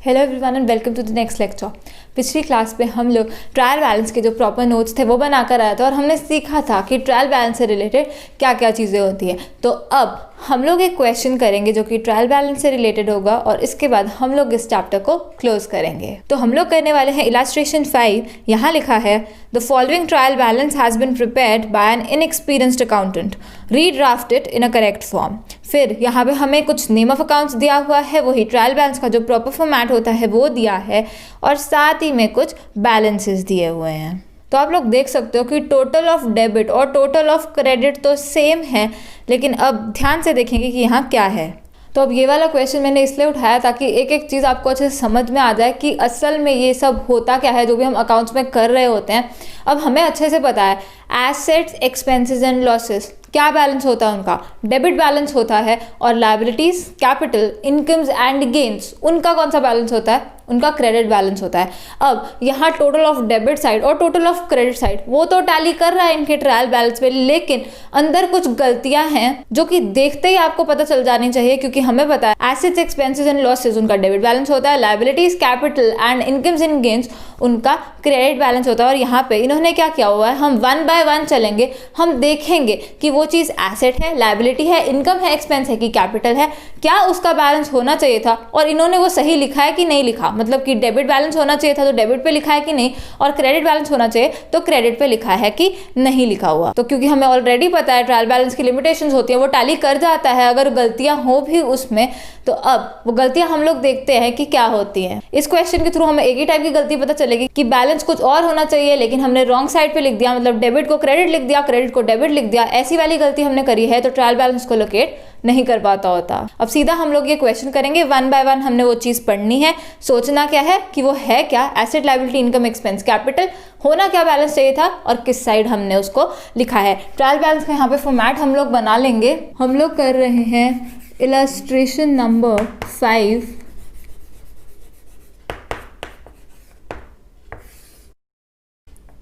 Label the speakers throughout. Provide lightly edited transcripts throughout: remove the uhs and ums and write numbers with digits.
Speaker 1: Hello everyone and welcome to the next lecture. पिछली class में हम लोग ट्रायल बैलेंस के जो प्रॉपर नोट्स थे वो बनाकर आया था और हमने सीखा था कि ट्रायल बैलेंस से रिलेटेड क्या क्या चीज़ें होती हैं। तो अब हम लोग एक क्वेश्चन करेंगे जो कि ट्रायल बैलेंस से रिलेटेड होगा और इसके बाद हम लोग इस चैप्टर को क्लोज करेंगे। तो हम लोग करने वाले हैं इलस्ट्रेशन 5। यहाँ लिखा है the following trial balance has been prepared by an inexperienced accountant, redraft it in a correct form. फिर यहाँ पे हमें कुछ नेम ऑफ अकाउंट्स दिया हुआ है, वही ट्रायल बैलेंस का जो प्रॉपर फॉर्मेट होता है वो दिया है और साथ ही में कुछ बैलेंसेस दिए हुए हैं। तो आप लोग देख सकते हो कि टोटल ऑफ डेबिट और टोटल ऑफ क्रेडिट तो सेम है, लेकिन अब ध्यान से देखेंगे कि यहाँ क्या है। तो अब ये वाला क्वेश्चन मैंने इसलिए उठाया ताकि एक एक चीज़ आपको अच्छे से समझ में आ जाए कि असल में ये सब होता क्या है जो भी हम अकाउंट्स में कर रहे होते हैं। अब हमें अच्छे से पता है एसेट्स, एक्सपेंसेस एंड लॉसेस क्या बैलेंस होता है उनका, डेबिट बैलेंस होता है, और liabilities, capital, incomes and gains उनका कौन सा बैलेंस होता है, उनका क्रेडिट बैलेंस होता है। अब यहाँ टोटल ऑफ डेबिट साइड और टोटल ऑफ क्रेडिट साइड वो तो टैली कर रहा है इनके ट्रायल बैलेंस पे, लेकिन अंदर कुछ गलतियां हैं जो कि देखते ही आपको पता चल जानी चाहिए, क्योंकि हमें पता है एसेट्स, एक्सपेंसेस एंड लॉसेस उनका डेबिट बैलेंस होता है, liabilities, capital and incomes and gains उनका क्रेडिट बैलेंस होता है। और यहाँ पे इन्होंने क्या किया हुआ है, हम वन बाय वन चलेंगे, हम देखेंगे कि वो चीज़ एसेट है, लायबिलिटी है, इनकम है, एक्सपेंस है कि कैपिटल है, क्या उसका बैलेंस होना चाहिए था और इन्होंने वो सही लिखा है कि नहीं लिखा। मतलब कि डेबिट बैलेंस होना चाहिए था तो डेबिट पे लिखा है कि नहीं, और क्रेडिट बैलेंस होना चाहिए तो क्रेडिट पे लिखा है कि नहीं लिखा हुआ। तो क्योंकि हमें ऑलरेडी पता है ट्रायल बैलेंस की लिमिटेशंस होती है, वो टैली कर जाता है अगर गलतियां हो भी उसमें। तो अब वो गलतियां हम लोग देखते हैं कि क्या होती हैं। इस क्वेश्चन के थ्रू हमें एक ही टाइप की गलती पता चलेगी कि बैलेंस कुछ और होना चाहिए लेकिन हमने रॉन्ग साइड पे लिख दिया, मतलब डेबिट को क्रेडिट लिख दिया, क्रेडिट को डेबिट लिख दिया। ऐसी वाली गलती हमने करी है तो ट्रायल बैलेंस को लोकेट नहीं कर पाता होता। अब सीधा हम लोग ये क्वेश्चन करेंगे, वन बाय वन हमने वो चीज़ पढ़नी है। सोचना क्या है कि वो है क्या, asset, liability, income, expense, capital, होना क्या बैलेंस चाहिए था और किस साइड हमने उसको लिखा है। ट्रायल बैलेंस का यहाँ पे फॉर्मेट हम लोग बना लेंगे। हम लोग कर रहे हैं इलस्ट्रेशन नंबर 5।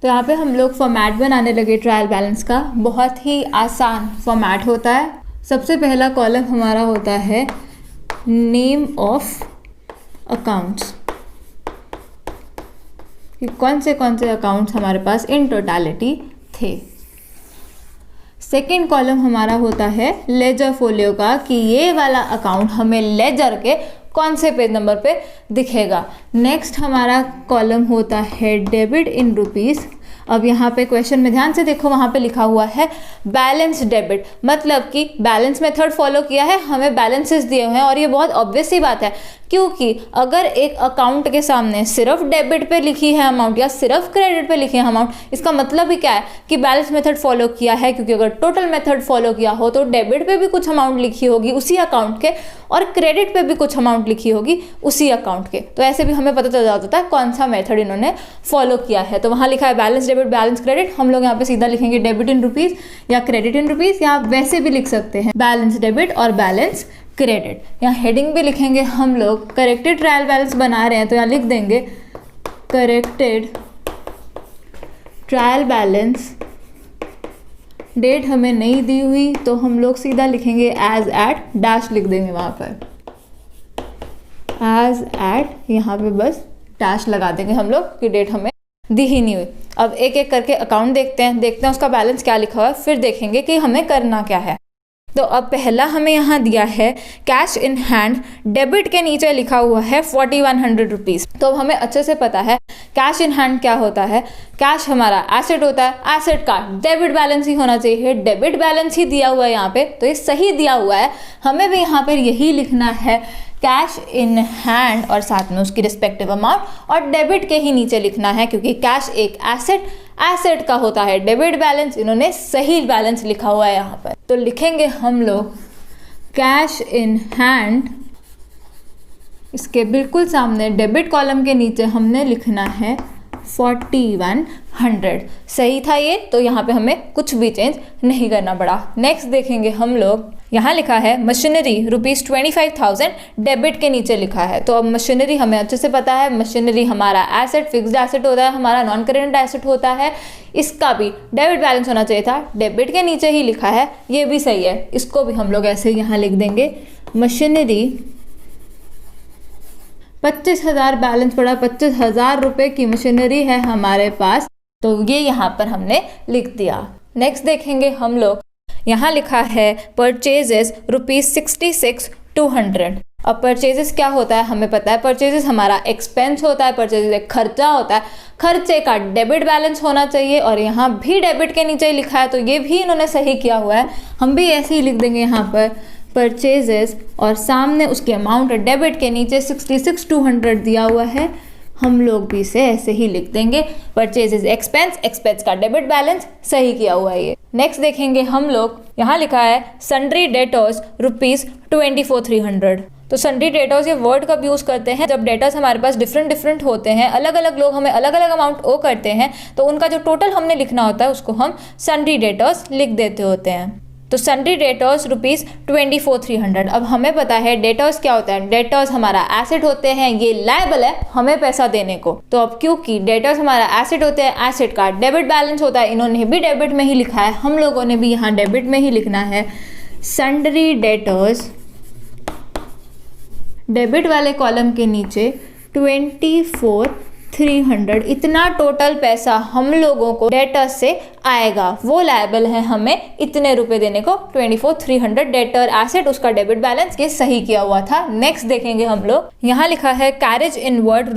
Speaker 1: तो यहाँ पे हम लोग फॉर्मेट बनाने लगे ट्रायल बैलेंस का। बहुत ही आसान फॉर्मेट होता है। सबसे पहला कॉलम हमारा होता है नेम ऑफ अकाउंट्स, कि कौन से अकाउंट्स हमारे पास इन टोटलिटी थे। सेकेंड कॉलम हमारा होता है लेजर फोलियो का, कि ये वाला अकाउंट हमें लेजर के कौन से पेज नंबर पे दिखेगा। नेक्स्ट हमारा कॉलम होता है डेबिट इन रुपीस। अब यहाँ पे क्वेश्चन में ध्यान से देखो, वहाँ पे लिखा हुआ है बैलेंस डेबिट, मतलब कि बैलेंस मेथड फॉलो किया है, हमें बैलेंसेस दिए हुए हैं। और ये बहुत ऑब्वियस सी बात है, क्योंकि अगर एक अकाउंट के सामने सिर्फ डेबिट पे लिखी है अमाउंट या सिर्फ क्रेडिट पे लिखी है अमाउंट, इसका मतलब ही क्या है कि बैलेंस मेथड फॉलो किया है। क्योंकि अगर टोटल मेथड फॉलो किया हो तो डेबिट पे भी कुछ अमाउंट लिखी होगी उसी अकाउंट के और क्रेडिट पे भी कुछ अमाउंट लिखी होगी उसी अकाउंट के। तो ऐसे भी हमें पता चल जाता है कौन सा मेथड इन्होंने फॉलो किया है। तो वहाँ लिखा है बैलेंस डेबिट, बैलेंस क्रेडिट। हम लोग यहाँ पे सीधा लिखेंगे डेबिट इन रुपीज या क्रेडिट इन रुपीज, या वैसे भी लिख सकते हैं बैलेंस डेबिट और बैलेंस क्रेडिट। यहाँ हेडिंग भी लिखेंगे हम लोग, करेक्टेड ट्रायल बैलेंस बना रहे हैं तो यहाँ लिख देंगे करेक्टेड ट्रायल बैलेंस। डेट हमें नहीं दी हुई तो हम लोग सीधा लिखेंगे एज एट डैश लिख देंगे वहाँ पर, एज एट, यहाँ पे बस डैश लगा देंगे हम लोग कि डेट हमें दी ही नहीं हुई। अब एक एक करके अकाउंट देखते हैं उसका बैलेंस क्या लिखा हुआ है, फिर देखेंगे कि हमें करना क्या है। तो अब पहला हमें यहाँ दिया है कैश इन हैंड, डेबिट के नीचे लिखा हुआ है 4100 रुपीज़। तो अब हमें अच्छे से पता है कैश इन हैंड क्या होता है। कैश हमारा एसेट होता है, एसेट का डेबिट बैलेंस ही होना चाहिए, डेबिट बैलेंस ही दिया हुआ है यहाँ पे, तो ये सही दिया हुआ है। हमें भी यहाँ पर यही लिखना है कैश इन हैंड और साथ में उसकी रिस्पेक्टिव अमाउंट, और डेबिट के ही नीचे लिखना है क्योंकि कैश एक एसेट का होता है डेबिट बैलेंस। इन्होंने सही बैलेंस लिखा हुआ है यहाँ पर। तो लिखेंगे हम लोग कैश इन हैंड, इसके बिल्कुल सामने डेबिट कॉलम के नीचे हमने लिखना है 4100। सही था ये, तो यहाँ पे हमें कुछ भी चेंज नहीं करना पड़ा। नेक्स्ट देखेंगे हम लोग, यहाँ लिखा है मशीनरी ₹25,000, डेबिट के नीचे लिखा है। तो अब मशीनरी हमें अच्छे से पता है, मशीनरी हमारा एसेट, फिक्स्ड एसेट होता है, हमारा नॉन करेंट एसेट होता है। इसका भी डेबिट बैलेंस होना चाहिए था, डेबिट के नीचे ही लिखा है, ये भी सही है। इसको भी हम लोग ऐसे यहाँ लिख देंगे मशीनरी 25,000 बैलेंस पड़ा, 25,000 रुपये की मशीनरी है हमारे पास, तो ये यहाँ पर हमने लिख दिया। नेक्स्ट देखेंगे हम लोग, यहाँ लिखा है परचेजेस ₹66,200। अब परचेजेस क्या होता है हमें पता है, परचेजेस हमारा एक्सपेंस होता है, परचेजेस एक खर्चा होता है, खर्चे का डेबिट बैलेंस होना चाहिए और यहाँ भी डेबिट के नीचे ही लिखा है, तो ये भी इन्होंने सही किया हुआ है। हम भी ऐसे ही लिख देंगे यहाँ पर परचेजेस और सामने उसकी अमाउंट है, डेबिट के नीचे 66,200 दिया हुआ है, हम लोग भी इसे ऐसे ही लिख देंगे। परचेजेस एक्सपेंस, एक्सपेंस का डेबिट बैलेंस, सही किया हुआ है ये। नेक्स्ट देखेंगे हम लोग, यहाँ लिखा है सन्ड्री डेटर्स ₹24,300। तो सन्ड्री डेटर्स ये वर्ड कब यूज़ करते हैं, जब डेटर्स हमारे पास डिफरेंट होते हैं, अलग अलग लोग हमें अलग अलग अमाउंट ओ करते हैं, तो उनका जो टोटल हमने लिखना होता है उसको हम सन्ड्री डेटर्स लिख देते होते हैं। तो सन्ड्री डेटर्स ₹24,300। अब हमें पता है डेटर्स क्या होता है, डेटर्स हमारा एसेट होते हैं, ये लायबल है हमें पैसा देने को। तो अब क्योंकि डेटर्स हमारा एसेट होते हैं, एसेट का डेबिट बैलेंस होता है, इन्होंने भी डेबिट में ही लिखा है, हम लोगों ने भी यहाँ डेबिट में ही लिखना है। सन्ड्री डेटर्स, डेबिट वाले कॉलम के नीचे 24,300, इतना टोटल पैसा हम लोगों को डेटर्स से आएगा, वो लायबल है हमें इतने रुपए देने को। 24,300 डेटर एसेट, उसका डेबिट बैलेंस, ये सही किया हुआ था। नेक्स्ट देखेंगे हम लोग, यहाँ लिखा है कैरेज इनवर्ड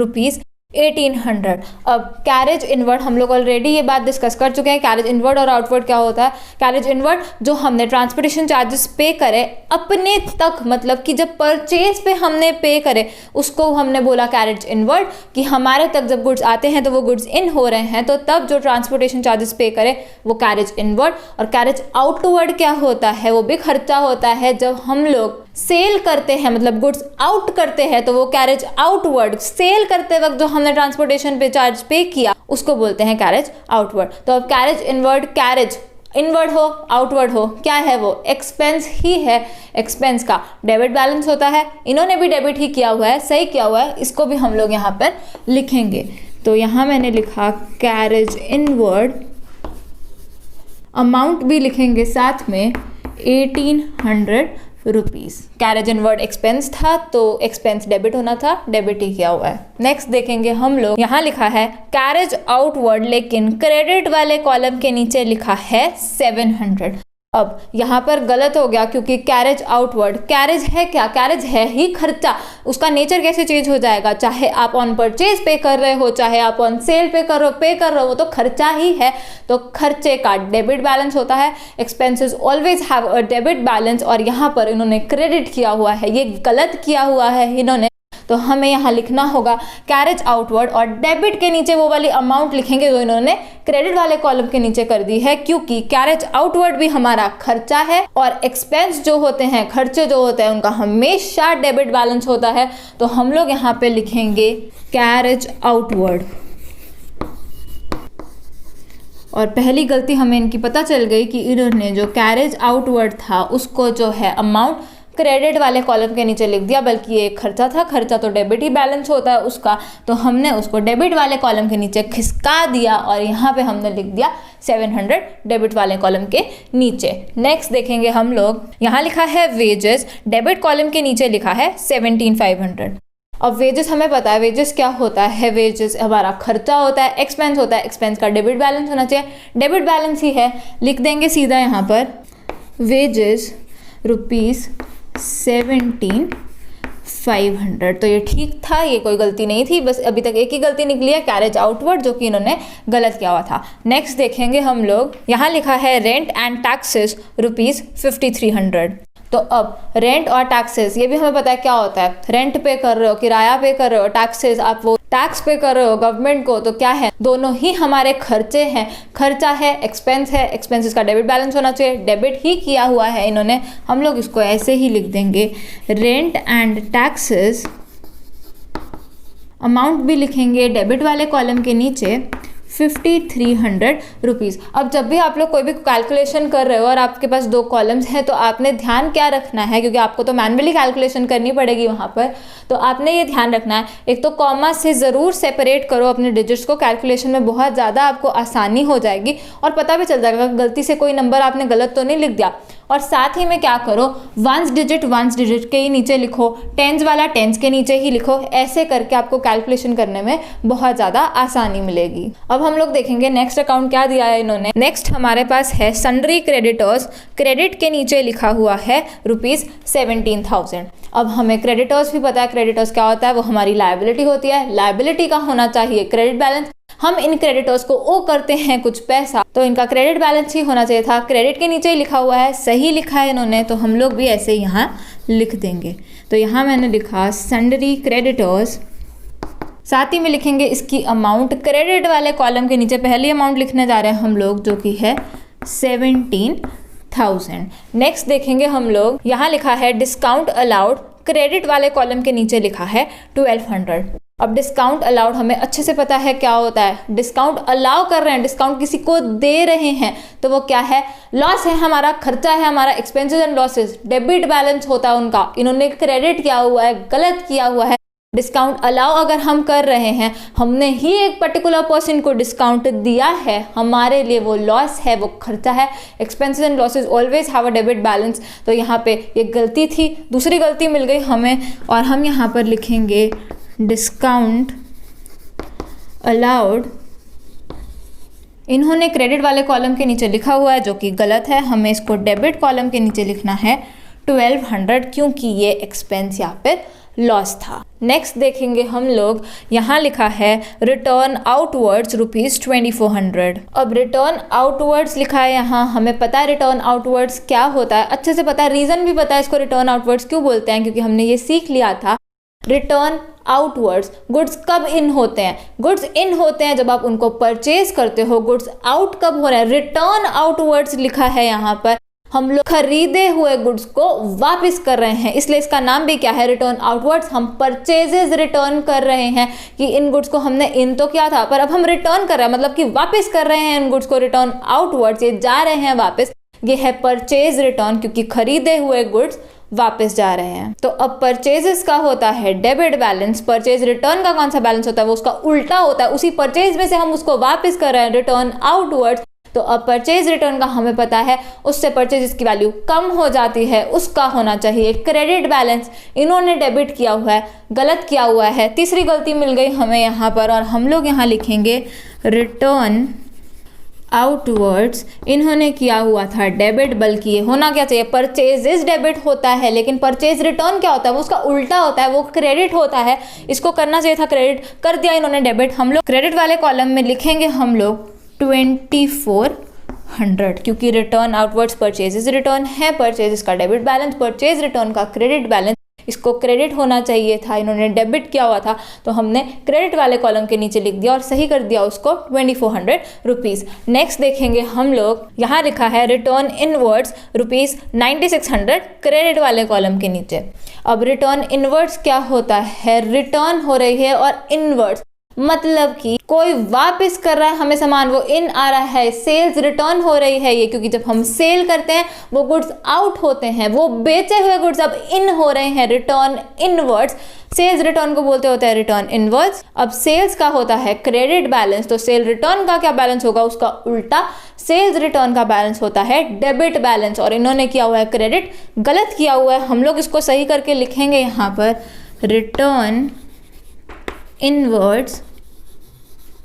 Speaker 1: ₹1,800। अब कैरेज इनवर्ड हम लोग ऑलरेडी ये बात डिस्कस कर चुके हैं, कैरेज इनवर्ड और आउटवर्ड क्या होता है। कैरेज इनवर्ड जो हमने ट्रांसपोर्टेशन चार्जेस पे करे अपने तक, मतलब कि जब परचेज पे हमने पे करे उसको हमने बोला कैरेज इनवर्ड, कि हमारे तक जब गुड्स आते हैं तो वो गुड्स इन हो रहे हैं, तो तब जो ट्रांसपोर्टेशन चार्जेस पे करे वो कैरेज इनवर्ड। और कैरेज आउटवर्ड क्या होता है, वो भी खर्चा होता है जब हम लोग सेल करते हैं, मतलब गुड्स आउट करते हैं, तो वो कैरेज आउटवर्ड, सेल करते वक्त जो हमने ट्रांसपोर्टेशन पे चार्ज पे किया उसको बोलते हैं कैरेज आउटवर्ड। तो अब कैरेज इनवर्ड, कैरेज इनवर्ड हो आउटवर्ड हो, क्या है वो, एक्सपेंस ही है। एक्सपेंस का डेबिट बैलेंस होता है, इन्होंने भी डेबिट ही किया हुआ है, सही किया हुआ है, इसको भी हम लोग यहाँ पर लिखेंगे। तो यहाँ मैंने लिखा कैरेज इनवर्ड, अमाउंट भी लिखेंगे साथ में ₹1,800। कैरेज इनवर्ड एक्सपेंस था तो एक्सपेंस डेबिट होना था, डेबिट ही किया हुआ है। नेक्स्ट देखेंगे हम लोग, यहाँ लिखा है कैरेज आउटवर्ड, लेकिन क्रेडिट वाले कॉलम के नीचे लिखा है 700। अब यहाँ पर गलत हो गया क्योंकि कैरेज आउटवर्ड, कैरेज है क्या, कैरेज है ही खर्चा, उसका नेचर कैसे चेंज हो जाएगा, चाहे आप ऑन परचेज पे कर रहे हो, चाहे आप ऑन सेल पे कर रहे हो, वो तो खर्चा ही है। तो खर्चे का डेबिट बैलेंस होता है, expenses always have a debit balance, और यहाँ पर इन्होंने क्रेडिट किया हुआ है, ये गलत किया हुआ है इन्होंने। तो हमें यहाँ लिखना होगा कैरेज आउटवर्ड और डेबिट के नीचे वो वाली अमाउंट लिखेंगे जो इन्होंने क्रेडिट वाले कॉलम के नीचे कर दी है, क्योंकि कैरेज आउटवर्ड भी हमारा खर्चा है और एक्सपेंस जो होते हैं, खर्चे जो होते हैं, उनका हमेशा डेबिट बैलेंस होता है। तो हम लोग यहाँ पे लिखेंगे कैरेज आउटवर्ड। और पहली गलती हमें इनकी पता चल गई कि इन्होंने जो कैरेज आउटवर्ड था उसको जो है अमाउंट क्रेडिट वाले कॉलम के नीचे लिख दिया, बल्कि ये एक खर्चा था, खर्चा तो डेबिट ही बैलेंस होता है उसका, तो हमने उसको डेबिट वाले कॉलम के नीचे खिसका दिया और यहाँ पे हमने लिख दिया 700 डेबिट वाले कॉलम के नीचे। नेक्स्ट देखेंगे हम लोग, यहाँ लिखा है वेजेस, डेबिट कॉलम के नीचे लिखा है 17,500। अब वेजेस हमें पता है वेजेस क्या होता है, वेजेस हमारा खर्चा होता है, एक्सपेंस होता है, एक्सपेंस का डेबिट बैलेंस होना चाहिए, डेबिट बैलेंस ही है, लिख देंगे सीधा यहाँ पर वेजेस ₹17,500। तो ये ठीक था, ये कोई गलती नहीं थी, बस अभी तक एक ही गलती निकली है कैरेज आउटवर्ड, जो कि इन्होंने गलत किया हुआ था। नेक्स्ट देखेंगे हम लोग, यहाँ लिखा है रेंट एंड टैक्सेस ₹5300। तो अब रेंट और टैक्सेस, ये भी हमें पता है क्या होता है, रेंट पे कर रहे हो, किराया पे कर रहे हो, टैक्सेस आप वो टैक्स पे कर रहे हो गवर्नमेंट को, तो क्या है, दोनों ही हमारे खर्चे हैं, खर्चा है, एक्सपेंस है, एक्सपेंसेस का डेबिट बैलेंस होना चाहिए, डेबिट ही किया हुआ है इन्होंने, हम लोग इसको ऐसे ही लिख देंगे रेंट एंड टैक्सेस, अमाउंट भी लिखेंगे डेबिट वाले कॉलम के नीचे 5300 अब जब भी आप लोग कोई भी कैलकुलेशन कर रहे हो और आपके पास 2 कॉलम्स हैं, तो आपने ध्यान क्या रखना है, क्योंकि आपको तो मैनुअली कैलकुलेशन करनी पड़ेगी वहाँ पर, तो आपने ये ध्यान रखना है, एक तो कॉमा से ज़रूर सेपरेट करो अपने डिजिट्स को, कैलकुलेशन में बहुत ज़्यादा आपको आसानी हो जाएगी और पता भी चल जाएगा गलती से कोई नंबर आपने गलत तो नहीं लिख दिया। और साथ ही में क्या करो, वंस डिजिट के ही नीचे लिखो, टेंस वाला टेंस के नीचे ही लिखो, ऐसे करके आपको कैलकुलेशन करने में बहुत ज़्यादा आसानी मिलेगी। अब हम लोग देखेंगे नेक्स्ट अकाउंट क्या दिया है इन्होंने। नेक्स्ट हमारे पास है सन्ड्री क्रेडिटर्स, क्रेडिट के नीचे लिखा हुआ है ₹17,000। अब हमें क्रेडिटर्स भी पता है, क्रेडिटर्स क्या होता है, वो हमारी लायबिलिटी होती है। लायबिलिटी का होना चाहिए क्रेडिट बैलेंस, हम इन क्रेडिटर्स को ओ करते हैं कुछ पैसा, तो इनका क्रेडिट बैलेंस ही होना चाहिए था। क्रेडिट के नीचे ही लिखा हुआ है, सही लिखा है इन्होंने, तो हम लोग भी ऐसे यहाँ लिख देंगे। तो यहाँ मैंने लिखा सन्ड्री क्रेडिटर्स, साथ ही में लिखेंगे इसकी अमाउंट। क्रेडिट वाले कॉलम के नीचे पहली अमाउंट लिखने जा रहे हैं हम लोग, जो कि है 17,000। नेक्स्ट देखेंगे हम लोग, यहाँ लिखा है डिस्काउंट अलाउड, क्रेडिट वाले कॉलम के नीचे लिखा है 1200। अब डिस्काउंट अलाउड हमें अच्छे से पता है क्या होता है, डिस्काउंट अलाउ कर रहे हैं, डिस्काउंट किसी को दे रहे हैं, तो वो क्या है, लॉस है हमारा, खर्चा है हमारा, expenses and losses, debit balance होता है उनका, इन्होंने क्रेडिट किया हुआ है, गलत किया हुआ है। डिस्काउंट अलाउ अगर हम कर रहे हैं, हमने ही एक पर्टिकुलर पर्सन को डिस्काउंट दिया है, हमारे लिए वो लॉस है, वो खर्चा है। Expenses and losses always have a debit balance. तो यहाँ पे ये गलती थी, दूसरी गलती मिल गई हमें, और हम यहाँ पर लिखेंगे डिस्काउंट अलाउड। इन्होंने क्रेडिट वाले कॉलम के नीचे लिखा हुआ है, जो कि गलत है, हमें इसको डेबिट कॉलम के नीचे लिखना है 1200, क्योंकि ये एक्सपेंस यहाँ पे लॉस था। नेक्स्ट देखेंगे हम लोग, यहाँ लिखा है रिटर्न आउटवर्ड्स ₹2400। अब रिटर्न आउटवर्ड्स लिखा है यहाँ, हमें पता है रिटर्न आउटवर्ड्स क्या होता है, अच्छे से पता है, रीज़न भी पता है इसको रिटर्न आउटवर्ड्स क्यों बोलते हैं, क्योंकि हमने ये सीख लिया था। रिटर्न आउटवर्ड्स, गुड्स कब इन होते हैं, गुड्स इन होते हैं जब आप उनको परचेज करते हो। गुड्स आउट कब हो रहे हैं, रिटर्न आउटवर्ड्स लिखा है यहाँ पर, हम लोग खरीदे हुए गुड्स को वापस कर रहे हैं, इसलिए इसका नाम भी क्या है, रिटर्न आउटवर्ड्स। हम परचेजेस रिटर्न कर रहे हैं कि इन गुड्स को हमने इन तो किया था, पर अब हम रिटर्न कर रहे हैं, मतलब कि वापस कर रहे हैं इन गुड्स को, रिटर्न आउटवर्ड्स, ये जा रहे हैं वापस, ये है परचेज रिटर्न, क्योंकि खरीदे हुए गुड्स वापस जा रहे हैं। तो अब परचेजेस का होता है डेबिट बैलेंस, परचेज रिटर्न का कौन सा बैलेंस होता है, वो उसका उल्टा होता है, उसी परचेज में से हम उसको वापस कर रहे हैं, रिटर्न आउटवर्ड्स। तो अब परचेज रिटर्न का हमें पता है, उससे परचेज की वैल्यू कम हो जाती है, उसका होना चाहिए क्रेडिट बैलेंस। इन्होंने डेबिट किया हुआ है, गलत किया हुआ है, तीसरी गलती मिल गई हमें यहाँ पर, और हम लोग यहाँ लिखेंगे रिटर्न आउटवर्ड्स। इन्होंने किया हुआ था डेबिट, बल्कि ये होना क्या चाहिए, परचेजेस डेबिट होता है, लेकिन परचेज रिटर्न क्या होता है, वो उसका उल्टा होता है, वो क्रेडिट होता है। इसको करना चाहिए था क्रेडिट, कर दिया इन्होंने डेबिट। हम लोग क्रेडिट वाले कॉलम में लिखेंगे हम लोग 2400, क्योंकि रिटर्न आउटवर्ड्स परचेजेस रिटर्न है, परचेजेस का डेबिट बैलेंस, परचेज रिटर्न का क्रेडिट बैलेंस, इसको क्रेडिट होना चाहिए था, इन्होंने डेबिट किया हुआ था, तो हमने क्रेडिट वाले कॉलम के नीचे लिख दिया और सही कर दिया उसको 2400 नेक्स्ट देखेंगे हम लोग, यहाँ लिखा है रिटर्न इनवर्ड्स ₹9600 क्रेडिट वाले कॉलम के नीचे। अब रिटर्न इनवर्ड्स क्या होता है, रिटर्न हो रही है और इनवर्ड्स मतलब कि कोई वापस कर रहा है हमें सामान, वो इन आ रहा है, सेल्स रिटर्न हो रही है ये, क्योंकि जब हम सेल करते हैं वो गुड्स आउट होते हैं, वो बेचे हुए गुड्स अब इन हो रहे हैं, रिटर्न इनवर्ड्स। सेल्स रिटर्न को बोलते होते हैं रिटर्न इनवर्ड्स। अब सेल्स का होता है क्रेडिट बैलेंस, तो सेल रिटर्न का क्या बैलेंस होगा, उसका उल्टा सेल्स रिटर्न का बैलेंस होता है डेबिट बैलेंस, और इन्होंने किया हुआ है क्रेडिट, गलत किया हुआ है। हम लोग इसको सही करके लिखेंगे यहाँ पर रिटर्न इनवर्ड्स।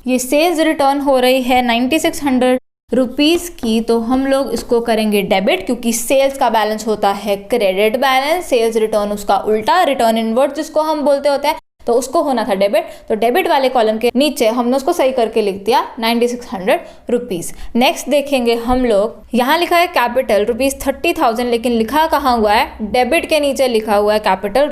Speaker 1: ये सेल्स रिटर्न हो रही है 9600 रुपीज़ की, तो हम लोग इसको करेंगे डेबिट, क्योंकि सेल्स का बैलेंस होता है क्रेडिट बैलेंस, सेल्स रिटर्न उसका उल्टा, रिटर्न इनवर्ड्स जिसको हम बोलते होते हैं, तो उसको होना था डेबिट। तो डेबिट वाले कॉलम के नीचे हमने उसको सही करके लिख दिया 9600 रुपीज़। नेक्स्ट देखेंगे हम लोग, यहाँ लिखा है कैपिटल ₹30,000, लेकिन लिखा कहाँ हुआ है, डेबिट के नीचे लिखा हुआ है कैपिटल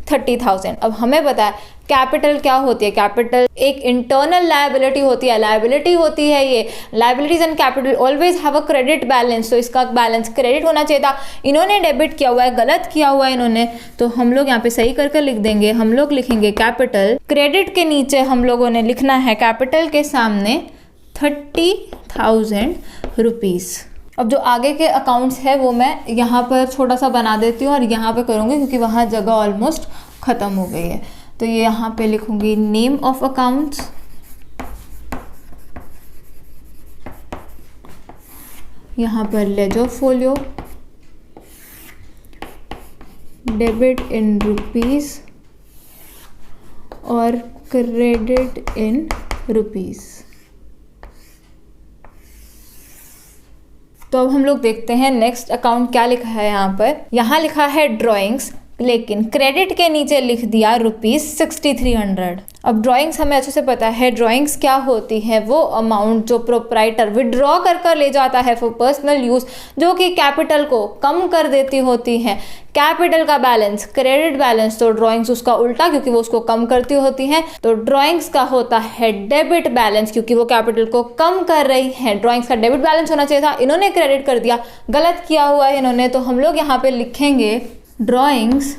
Speaker 1: ₹30,000। अब हमें पता है कैपिटल क्या होती है, कैपिटल एक इंटरनल लायबिलिटी होती है, लायबिलिटी होती है ये, liabilities and capital always have a credit balance, तो इसका बैलेंस क्रेडिट होना चाहिए था, इन्होंने डेबिट किया हुआ है, गलत किया हुआ है इन्होंने, तो हम लोग यहाँ पे सही करके लिख देंगे। हम लोग लिखेंगे कैपिटल, क्रेडिट के नीचे हम लोगों ने लिखना है कैपिटल के सामने 30,000 रुपीज़। अब जो आगे के अकाउंट्स है वो मैं यहाँ पर छोटा सा बना देती हूँ और यहाँ पे करूँगी, क्योंकि वहाँ जगह ऑलमोस्ट ख़त्म हो गई है। तो ये यहाँ पे लिखूँगी नेम ऑफ अकाउंट्स, यहाँ पर ledger folio, debit in rupees और क्रेडिट इन रुपीज़। तो अब हम लोग देखते हैं नेक्स्ट अकाउंट क्या लिखा है। यहाँ लिखा है ड्राइंग्स, लेकिन क्रेडिट के नीचे लिख दिया ₹6300। अब ड्राइंग्स हमें अच्छे से पता है, ड्राइंग्स क्या होती है, वो अमाउंट जो प्रोप्राइटर विड्रॉ कर ले जाता है फॉर पर्सनल यूज़, जो कि कैपिटल को कम कर देती होती है। कैपिटल का बैलेंस क्रेडिट बैलेंस, तो ड्राइंग्स उसका उल्टा, क्योंकि वो उसको कम करती होती हैं। तो ड्राइंग्स का होता है डेबिट बैलेंस, क्योंकि वो कैपिटल को कम कर रही है। ड्राइंग्स का डेबिट बैलेंस होना चाहिए था, इन्होंने क्रेडिट कर दिया, गलत किया हुआ है इन्होंने। तो हम लोग यहाँ पे लिखेंगे ड्राइंग्स,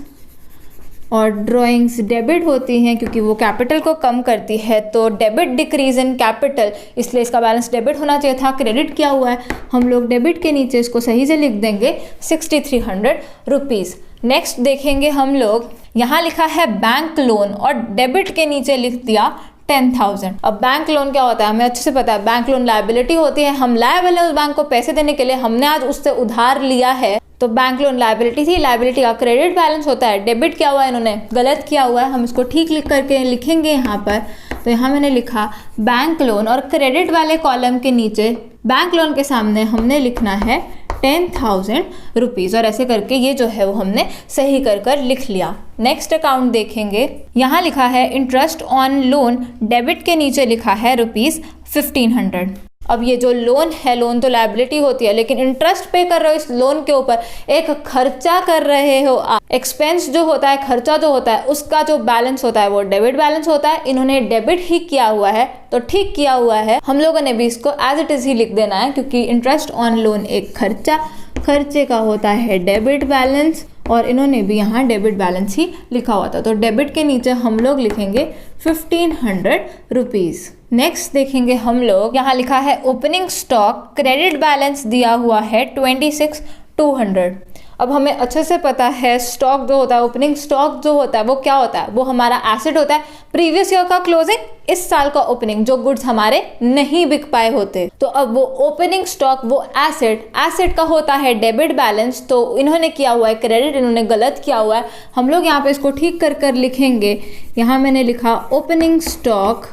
Speaker 1: और ड्राइंग्स डेबिट होती हैं क्योंकि वो कैपिटल को कम करती है। तो डेबिट डिक्रीज इन कैपिटल, इसलिए इसका बैलेंस डेबिट होना चाहिए था, क्रेडिट किया हुआ है। हम लोग डेबिट के नीचे इसको सही से लिख देंगे ₹6300। नेक्स्ट देखेंगे हम लोग, यहाँ लिखा है बैंक लोन और डेबिट के नीचे लिख दिया 10,000। अब बैंक लोन क्या होता है हमें अच्छे से पता है, बैंक लोन लायबिलिटी होती है, हम लायबल है उस बैंक को पैसे देने के लिए, हमने आज उससे उधार लिया है, तो बैंक लोन लायबिलिटी थी। लायबिलिटी का क्रेडिट बैलेंस होता है, डेबिट किया हुआ है इन्होंने, गलत किया हुआ है, हम इसको ठीक लिख करके लिखेंगे यहाँ पर। तो यहाँ मैंने लिखा बैंक लोन और क्रेडिट वाले कॉलम के नीचे बैंक लोन के सामने हमने लिखना है ₹10,000 और ऐसे करके ये जो है वो हमने सही कर लिख लिया। नेक्स्ट अकाउंट देखेंगे, यहाँ लिखा है इंटरेस्ट ऑन लोन, डेबिट के नीचे लिखा है ₹1500। अब ये जो लोन है, लोन तो लायबिलिटी होती है, लेकिन इंटरेस्ट पे कर रहे हो इस लोन के ऊपर, एक खर्चा कर रहे हो आप। एक्सपेंस जो होता है, खर्चा जो होता है, उसका जो बैलेंस होता है वो डेबिट बैलेंस होता है। इन्होंने डेबिट ही किया हुआ है तो ठीक किया हुआ है, हम लोगों ने भी इसको एज इट इज ही लिख देना है, क्योंकि इंटरेस्ट ऑन लोन एक खर्चे का होता है डेबिट बैलेंस, और इन्होंने भी यहाँ डेबिट बैलेंस ही लिखा हुआ था। तो डेबिट के नीचे हम लोग लिखेंगे ₹1500। नेक्स्ट देखेंगे हम लोग, यहाँ लिखा है ओपनिंग स्टॉक, क्रेडिट बैलेंस दिया हुआ है 26,200। अब हमें अच्छे से पता है स्टॉक जो होता है, ओपनिंग स्टॉक जो होता है वो क्या होता है, वो हमारा एसेट होता है। प्रीवियस ईयर का क्लोजिंग, इस साल का ओपनिंग, जो गुड्स हमारे नहीं बिक पाए होते। तो अब वो ओपनिंग स्टॉक, वो एसेट का होता है डेबिट बैलेंस, तो इन्होंने किया हुआ है क्रेडिट, इन्होंने गलत किया हुआ है। हम लोग यहाँ पे इसको ठीक कर लिखेंगे। यहाँ मैंने लिखा ओपनिंग स्टॉक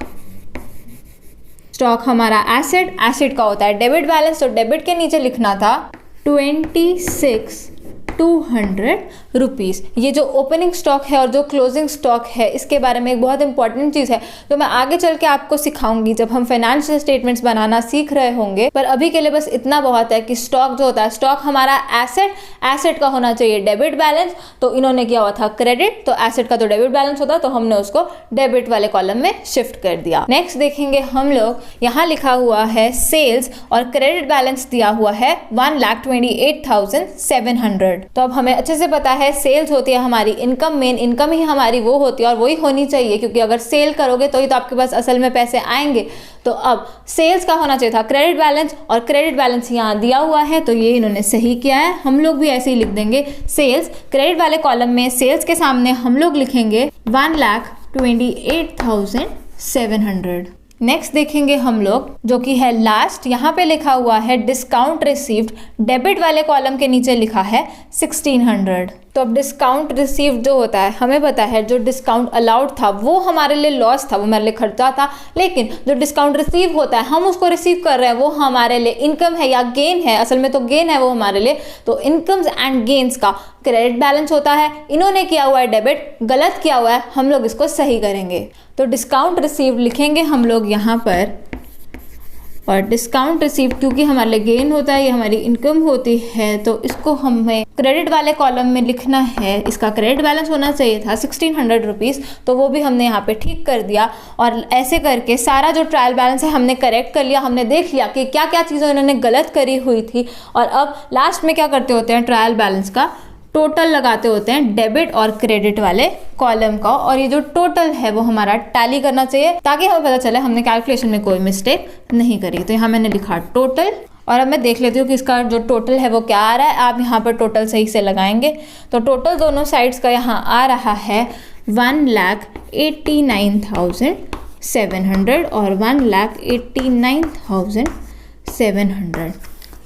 Speaker 1: हमारा एसेट का होता है डेबिट बैलेंस, तो डेबिट के नीचे लिखना था 26,200। ये जो ओपनिंग स्टॉक है और जो क्लोजिंग स्टॉक है, इसके बारे में एक बहुत इंपॉर्टेंट चीज़ है तो मैं आगे चल के आपको सिखाऊंगी जब हम फाइनेंशियल स्टेटमेंट्स बनाना सीख रहे होंगे। पर अभी के लिए बस इतना बहुत है कि स्टॉक जो होता है, स्टॉक हमारा एसेट का होना चाहिए डेबिट बैलेंस, तो इन्होंने किया हुआ था क्रेडिट, तो एसेट का तो डेबिट बैलेंस होता, तो हमने उसको डेबिट वाले कॉलम में शिफ्ट कर दिया। नेक्स्ट देखेंगे हम लोग, यहाँ लिखा हुआ है सेल्स और क्रेडिट बैलेंस दिया हुआ है 1,28,700। तो अब हमें अच्छे से पता है सेल्स होती है हमारी इनकम, मेन इनकम ही हमारी वो होती है और वही होनी चाहिए, क्योंकि अगर सेल करोगे तो ही तो आपके पास असल में पैसे आएंगे। तो अब सेल्स का होना चाहिए था क्रेडिट बैलेंस, और क्रेडिट बैलेंस यहाँ दिया हुआ है तो ये इन्होंने सही किया है। हम लोग भी ऐसे ही लिख देंगे सेल्स, क्रेडिट वाले कॉलम में सेल्स के सामने हम लोग लिखेंगे 1,28,700। नेक्स्ट देखेंगे हम लोग, जो कि है लास्ट, यहाँ पे लिखा हुआ है डिस्काउंट रिसीव्ड, डेबिट वाले कॉलम के नीचे लिखा है 1,600। तो अब डिस्काउंट रिसीव्ड जो होता है, हमें पता है जो डिस्काउंट अलाउड था वो हमारे लिए लॉस था, वो हमारे लिए खर्चा था, लेकिन जो डिस्काउंट रिसीव होता है, हम उसको रिसीव कर रहे हैं, वो हमारे लिए इनकम है या गेन है, असल में तो गेन है वो हमारे लिए। तो इनकम्स एंड गेन्स का क्रेडिट बैलेंस होता है, इन्होंने किया हुआ है डेबिट, गलत किया हुआ है, हम लोग इसको सही करेंगे। तो डिस्काउंट रिसीव्ड लिखेंगे हम लोग यहाँ पर, और डिस्काउंट रिसीव क्योंकि हमारे लिए गेन होता है, ये हमारी इनकम होती है, तो इसको हमें क्रेडिट वाले कॉलम में लिखना है। इसका क्रेडिट बैलेंस होना चाहिए था 1,600 तो वो भी हमने यहाँ पे ठीक कर दिया। और ऐसे करके सारा जो ट्रायल बैलेंस है हमने करेक्ट कर लिया, हमने देख लिया कि क्या क्या चीज़ें इन्होंने गलत करी हुई थी। और अब लास्ट में क्या करते होते हैं, ट्रायल बैलेंस का टोटल लगाते होते हैं डेबिट और क्रेडिट वाले कॉलम का, और ये जो टोटल है वो हमारा टैली करना चाहिए ताकि हमें पता चले हमने कैलकुलेशन में कोई मिस्टेक नहीं करी। तो यहाँ मैंने लिखा टोटल, और अब मैं देख लेती हूँ कि इसका जो टोटल है वो क्या आ रहा है। आप यहाँ पर टोटल सही से लगाएंगे तो टोटल दोनों साइड्स का यहाँ आ रहा है 1,89,700 और 1,89,700।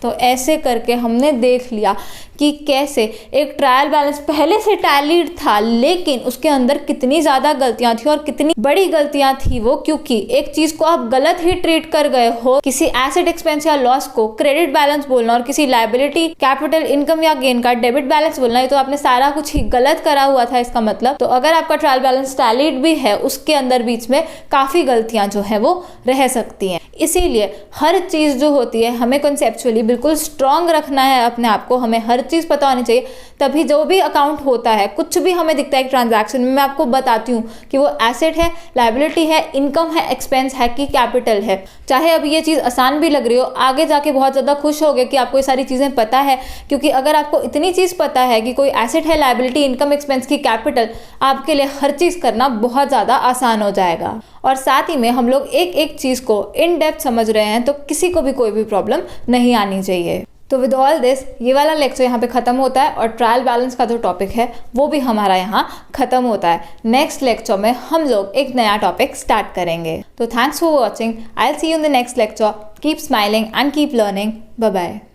Speaker 1: तो ऐसे करके हमने देख लिया कि कैसे एक ट्रायल बैलेंस पहले से टैलीड था, लेकिन उसके अंदर कितनी ज़्यादा गलतियां थी और कितनी बड़ी गलतियां थी वो, क्योंकि एक चीज़ को आप गलत ही ट्रीट कर गए हो। किसी एसेट एक्सपेंस या लॉस को क्रेडिट बैलेंस बोलना और किसी लायबिलिटी कैपिटल इनकम या गेन का डेबिट बैलेंस बोलना, ये तो आपने सारा कुछ ही गलत करा हुआ था इसका मतलब। तो अगर आपका ट्रायल बैलेंस टैलीड भी है, उसके अंदर बीच में काफ़ी गलतियां जो है वो रह सकती हैं। इसीलिए हर चीज़ जो होती है हमें कॉन्सेप्चुअली बिल्कुल स्ट्रांग रखना है अपने आप को, हमें हर चीज़ पता होनी चाहिए। तभी जो भी अकाउंट होता है, कुछ भी हमें दिखता है ट्रांजैक्शन में, मैं आपको बताती हूँ कि वो एसेट है, लायबिलिटी है, इनकम है, एक्सपेंस है कि कैपिटल है। चाहे अब ये चीज़ आसान भी लग रही हो, आगे जाके बहुत ज़्यादा खुश होगे कि आपको ये सारी चीज़ें पता है, क्योंकि अगर आपको इतनी चीज़ पता है कि कोई एसेट है, लायबिलिटी, इनकम, एक्सपेंस की कैपिटल, आपके लिए हर चीज़ करना बहुत ज़्यादा आसान हो जाएगा। और साथ ही में हम लोग एक एक चीज़ को इन डेप्थ समझ रहे हैं, तो किसी को भी कोई भी प्रॉब्लम नहीं आनी चाहिए। तो विद ऑल दिस, ये वाला लेक्चर यहाँ पे ख़त्म होता है और ट्रायल बैलेंस का जो टॉपिक है वो भी हमारा यहाँ ख़त्म होता है। नेक्स्ट लेक्चर में हम लोग एक नया टॉपिक स्टार्ट करेंगे। तो thanks for watching, I will see you in the next lecture. Keep smiling and keep learning. Bye bye.